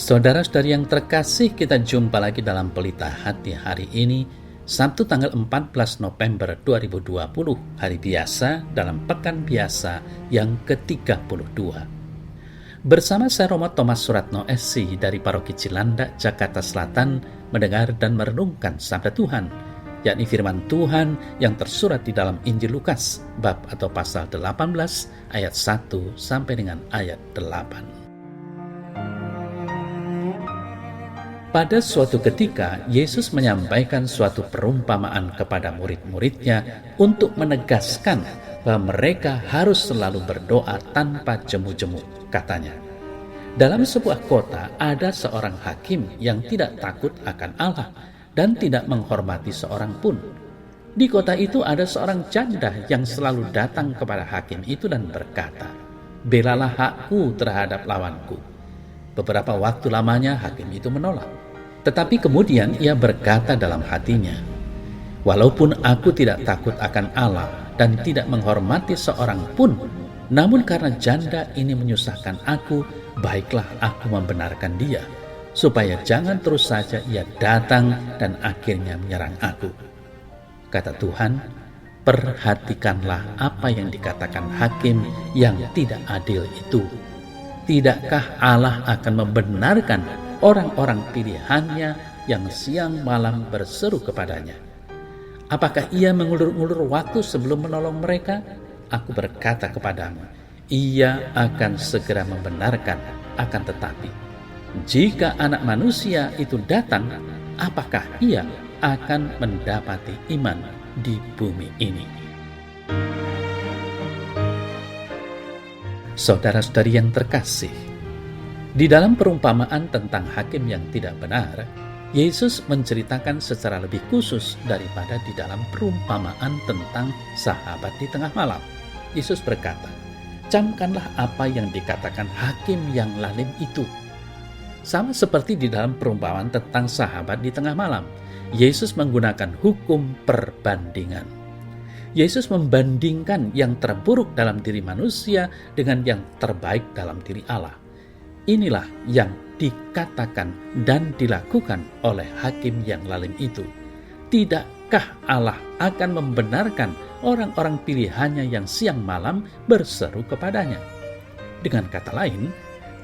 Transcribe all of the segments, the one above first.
Saudara-saudari yang terkasih, kita jumpa lagi dalam Pelita Hati hari ini, Sabtu tanggal 14 November 2020, hari biasa dalam pekan biasa yang ke-32. Bersama saya Romo Thomas Suratno SC dari Paroki Cilandak, Jakarta Selatan, mendengar dan merenungkan sabda Tuhan, yakni firman Tuhan yang tersurat di dalam Injil Lukas, bab atau pasal 18, ayat 1 sampai dengan ayat 8. Pada suatu ketika, Yesus menyampaikan suatu perumpamaan kepada murid-muridnya untuk menegaskan bahwa mereka harus selalu berdoa tanpa jemu-jemu. Katanya, dalam sebuah kota ada seorang hakim yang tidak takut akan Allah dan tidak menghormati seorang pun. Di kota itu ada seorang janda yang selalu datang kepada hakim itu dan berkata, "Belalah hakku terhadap lawanku." Beberapa waktu lamanya hakim itu menolak. Tetapi kemudian ia berkata dalam hatinya, "Walaupun aku tidak takut akan Allah dan tidak menghormati seorang pun, namun karena janda ini menyusahkan aku, baiklah aku membenarkan dia, supaya jangan terus saja ia datang dan akhirnya menyerang aku." Kata Tuhan, perhatikanlah apa yang dikatakan hakim yang tidak adil itu. Tidakkah Allah akan membenarkan orang-orang pilihannya yang siang malam berseru kepadanya? Apakah ia mengulur-ulur waktu sebelum menolong mereka? Aku berkata kepadamu, ia akan segera membenarkan. Akan tetapi, jika Anak Manusia itu datang, apakah ia akan mendapati iman di bumi ini? Saudara-saudari yang terkasih, di dalam perumpamaan tentang hakim yang tidak benar, Yesus menceritakan secara lebih khusus daripada di dalam perumpamaan tentang sahabat di tengah malam. Yesus berkata, "Camkanlah apa yang dikatakan hakim yang lalim itu." Sama seperti di dalam perumpamaan tentang sahabat di tengah malam, Yesus menggunakan hukum perbandingan. Yesus membandingkan yang terburuk dalam diri manusia dengan yang terbaik dalam diri Allah. Inilah yang dikatakan dan dilakukan oleh hakim yang lalim itu. Tidakkah Allah akan membenarkan orang-orang pilihannya yang siang malam berseru kepadanya? Dengan kata lain,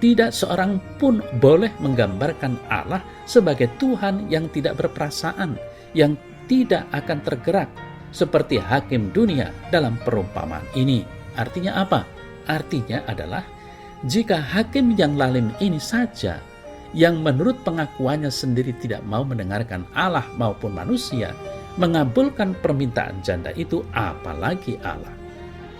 tidak seorang pun boleh menggambarkan Allah sebagai Tuhan yang tidak berperasaan, yang tidak akan tergerak, seperti hakim dunia dalam perumpamaan ini. Artinya apa? Artinya adalah jika hakim yang lalim ini saja yang menurut pengakuannya sendiri tidak mau mendengarkan Allah maupun manusia, mengabulkan permintaan janda itu, apalagi Allah.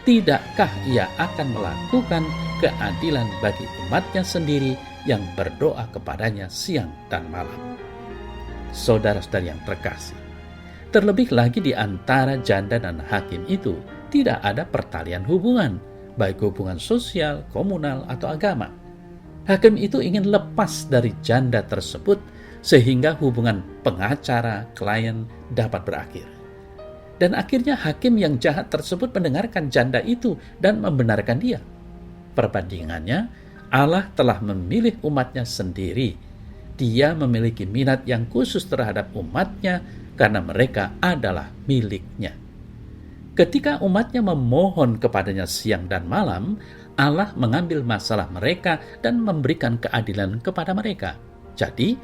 Tidakkah ia akan melakukan keadilan bagi umatnya sendiri yang berdoa kepadanya siang dan malam? Saudara-saudari yang terkasih, terlebih lagi di antara janda dan hakim itu tidak ada pertalian hubungan, baik hubungan sosial, komunal, atau agama. Hakim itu ingin lepas dari janda tersebut sehingga hubungan pengacara-klien dapat berakhir. Dan akhirnya hakim yang jahat tersebut mendengarkan janda itu dan membenarkan dia. Perbandingannya, Allah telah memilih umatnya sendiri. Dia memiliki minat yang khusus terhadap umatnya karena mereka adalah miliknya. Ketika umatnya memohon kepadanya siang dan malam, Allah mengambil masalah mereka dan memberikan keadilan kepada mereka. Jadi,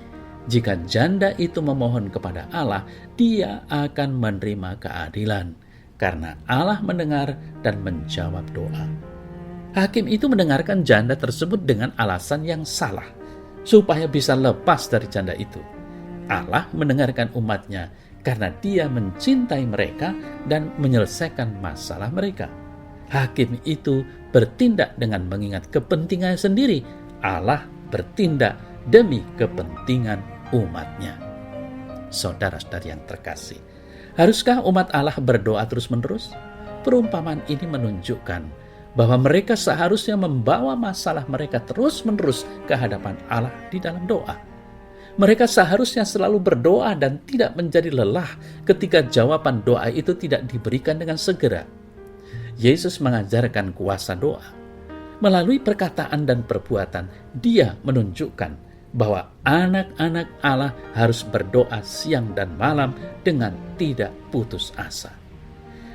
jika janda itu memohon kepada Allah, dia akan menerima keadilan karena Allah mendengar dan menjawab doa. Hakim itu mendengarkan janda tersebut dengan alasan yang salah, supaya bisa lepas dari janda itu. Allah mendengarkan umatnya karena dia mencintai mereka dan menyelesaikan masalah mereka. Hakim itu bertindak dengan mengingat kepentingannya sendiri. Allah bertindak demi kepentingan umatnya. Saudara-saudari yang terkasih, haruskah umat Allah berdoa terus-menerus? Perumpamaan ini menunjukkan bahwa mereka seharusnya membawa masalah mereka terus-menerus ke hadapan Allah di dalam doa. Mereka seharusnya selalu berdoa dan tidak menjadi lelah ketika jawaban doa itu tidak diberikan dengan segera. Yesus mengajarkan kuasa doa. Melalui perkataan dan perbuatan, Dia menunjukkan bahwa anak-anak Allah harus berdoa siang dan malam dengan tidak putus asa.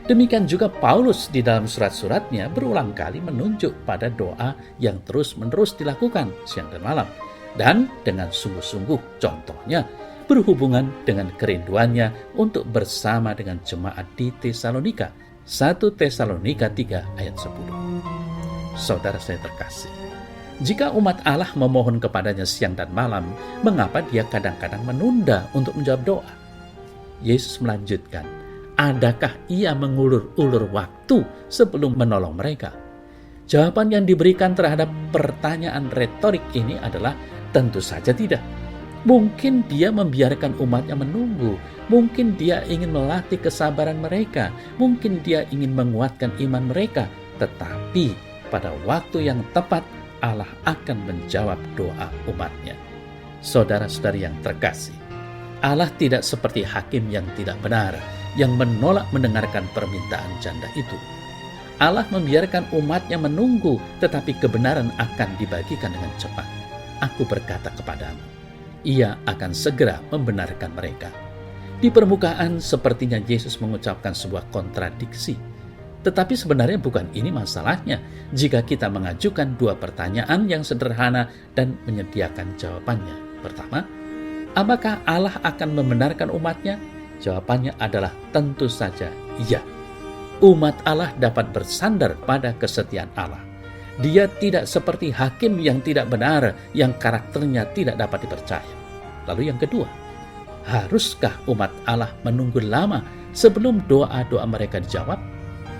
Demikian juga Paulus di dalam surat-suratnya berulang kali menunjuk pada doa yang terus-menerus dilakukan siang dan malam, dan dengan sungguh-sungguh, contohnya berhubungan dengan kerinduannya untuk bersama dengan jemaat di Tesalonika. 1 Tesalonika 3 ayat 10. Saudara saya terkasih, jika umat Allah memohon kepadanya siang dan malam, mengapa dia kadang-kadang menunda untuk menjawab doa? Yesus melanjutkan, adakah ia mengulur-ulur waktu sebelum menolong mereka? Jawaban yang diberikan terhadap pertanyaan retorik ini adalah tentu saja tidak. Mungkin dia membiarkan umatnya menunggu, mungkin dia ingin melatih kesabaran mereka, mungkin dia ingin menguatkan iman mereka, tetapi pada waktu yang tepat Allah akan menjawab doa umatnya. Saudara-saudari yang terkasih, Allah tidak seperti hakim yang tidak benar, yang menolak mendengarkan permintaan janda itu. Allah membiarkan umatnya menunggu, tetapi kebenaran akan dibagikan dengan cepat. Aku berkata kepadamu, Ia akan segera membenarkan mereka. Di permukaan sepertinya Yesus mengucapkan sebuah kontradiksi. Tetapi sebenarnya bukan ini masalahnya jika kita mengajukan dua pertanyaan yang sederhana dan menyediakan jawabannya. Pertama, apakah Allah akan membenarkan umatnya? Jawabannya adalah tentu saja iya. Umat Allah dapat bersandar pada kesetiaan Allah. Dia tidak seperti hakim yang tidak benar, yang karakternya tidak dapat dipercaya. Lalu yang kedua, haruskah umat Allah menunggu lama sebelum doa-doa mereka dijawab?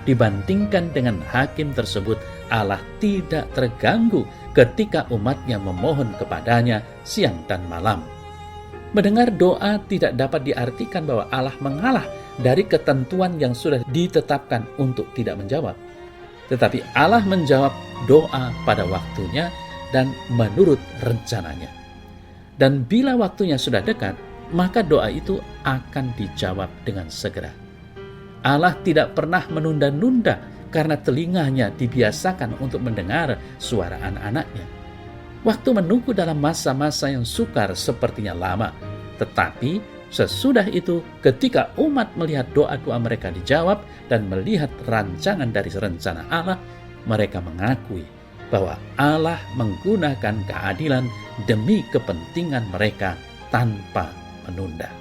Dibandingkan dengan hakim tersebut, Allah tidak terganggu ketika umatnya memohon kepadanya siang dan malam. Mendengar doa tidak dapat diartikan bahwa Allah mengalah dari ketentuan yang sudah ditetapkan untuk tidak menjawab. Tetapi Allah menjawab doa pada waktunya dan menurut rencananya. Dan bila waktunya sudah dekat, maka doa itu akan dijawab dengan segera. Allah tidak pernah menunda-nunda karena telinganya dibiasakan untuk mendengar suara anak-anaknya. Waktu menunggu dalam masa-masa yang sukar sepertinya lama, tetapi sesudah itu ketika umat melihat doa-doa mereka dijawab dan melihat rancangan dari rencana Allah, mereka mengakui bahwa Allah menggunakan keadilan demi kepentingan mereka tanpa menunda.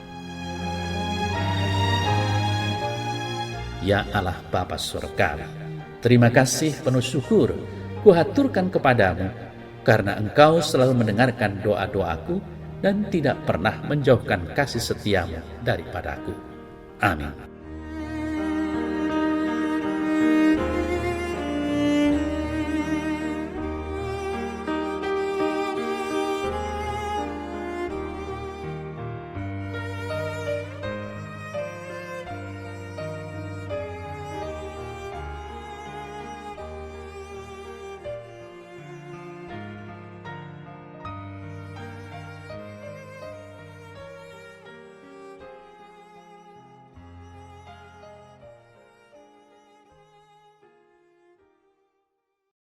Ya Allah Bapa Surgawi, terima kasih penuh syukur kuhaturkan kepadamu karena Engkau selalu mendengarkan doa-doaku dan tidak pernah menjauhkan kasih setiamu daripadaku. Amin.